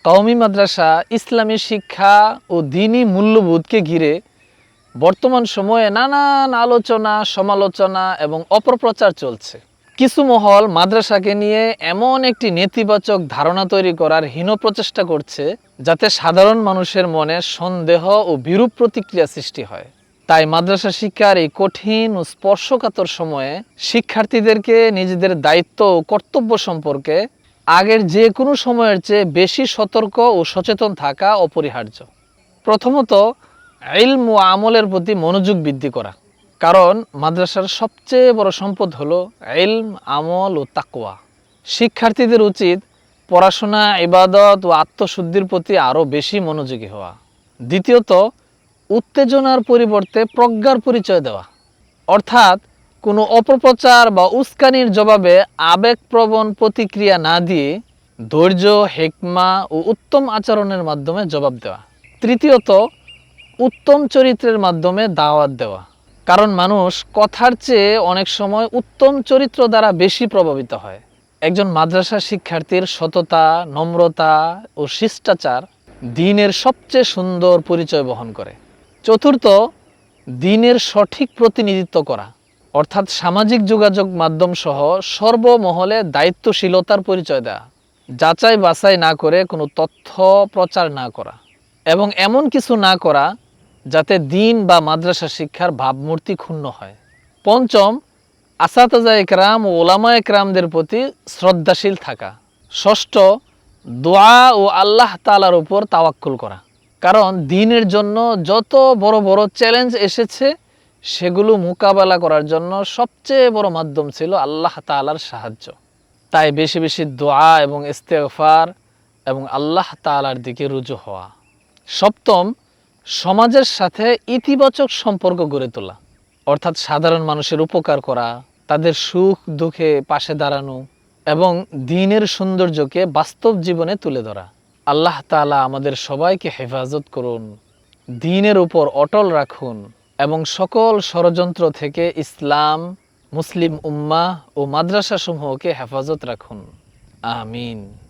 কওমি মাদ্রাসা ইসলামী শিক্ষা ও দ্বীনি মূল্যবোধকে ঘিরে বর্তমান সময়ে নানান আলোচনা, সমালোচনা এবং অপপ্রচার চলছে। কিছু মহল মাদ্রাসাকে নিয়ে এমন একটি নেতিবাচক ধারণা তৈরি করার হীন প্রচেষ্টা করছে যাতে সাধারণ মানুষের মনে সন্দেহ ও বিরূপ প্রতিক্রিয়া সৃষ্টি হয়। তাই মাদ্রাসা শিক্ষার এই কঠিন ও স্পর্শকাতর সময়ে শিক্ষার্থীদেরকে নিজেদের দায়িত্ব ও কর্তব্য সম্পর্কে আগের যে কোনো সময়ের চেয়ে বেশি সতর্ক ও সচেতন থাকা অপরিহার্য। প্রথমত, ইলম ও আমলের প্রতি মনোযোগ বৃদ্ধি করা। কারণ মাদ্রাসার সবচেয়ে বড় সম্পদ হলো ইলম, আমল ও তাকওয়া। শিক্ষার্থীদের উচিত পড়াশোনা, ইবাদত ও আত্মশুদ্ধির প্রতি আরও বেশি মনোযোগী হওয়া। দ্বিতীয়ত, উত্তেজনার পরিবর্তে প্রজ্ঞার পরিচয় দেওয়া। অর্থাৎ কোনো অপপ্রচার বা উস্কানির জবাবে আবেগপ্রবণ প্রতিক্রিয়া না দিয়ে ধৈর্য, হিকমা ও উত্তম আচরণের মাধ্যমে জবাব দেওয়া। তৃতীয়ত, উত্তম চরিত্রের মাধ্যমে দাওয়াত দেওয়া। কারণ মানুষ কথার চেয়ে অনেক সময় উত্তম চরিত্র দ্বারা বেশি প্রভাবিত হয়। একজন মাদ্রাসা শিক্ষার্থীর সততা, নম্রতা ও শিষ্টাচার দ্বীনের সবচেয়ে সুন্দর পরিচয় বহন করে। চতুর্থ, দ্বীনের সঠিক প্রতিনিধিত্ব করা। অর্থাৎ সামাজিক যোগাযোগ মাধ্যম সহ সর্বমহলে দায়িত্বশীলতার পরিচয় দেওয়া। যাচাই বাছাই না করে কোনো তথ্য প্রচার না করা এবং এমন কিছু না করা যাতে দ্বীন বা মাদ্রাসা শিক্ষার ভাবমূর্তি ক্ষুণ্ণ হয়। পঞ্চম, আসাতাজা একরাম ও ওলামা একরামদের প্রতি শ্রদ্ধাশীল থাকা। ষষ্ঠ, দোয়া ও আল্লাহ তাআলার উপর তাওয়াক্কুল করা। কারণ দ্বীনের জন্য যত বড় বড় চ্যালেঞ্জ এসেছে সেগুলো মোকাবেলা করার জন্য সবচেয়ে বড় মাধ্যম ছিল আল্লাহ তাআলার সাহায্য। তাই বেশি বেশি দোয়া এবং ইস্তেগফার এবং আল্লাহ তাআলার দিকে রুজু হওয়া। সপ্তম, সমাজের সাথে ইতিবাচক সম্পর্ক গড়ে তোলা। অর্থাৎ সাধারণ মানুষের উপকার করা, তাদের সুখ দুঃখে পাশে দাঁড়ানো এবং দ্বীনের সৌন্দর্যকে বাস্তব জীবনে তুলে ধরা। আল্লাহ তাআলা আমাদের সবাইকে হেফাজত করুন, দ্বীনের উপর অটল রাখুন এবং সকল ষড়যন্ত্র থেকে ইসলাম, মুসলিম উম্মাহ ও মাদ্রাসা সমূহকে হেফাজত রাখুন। আমিন।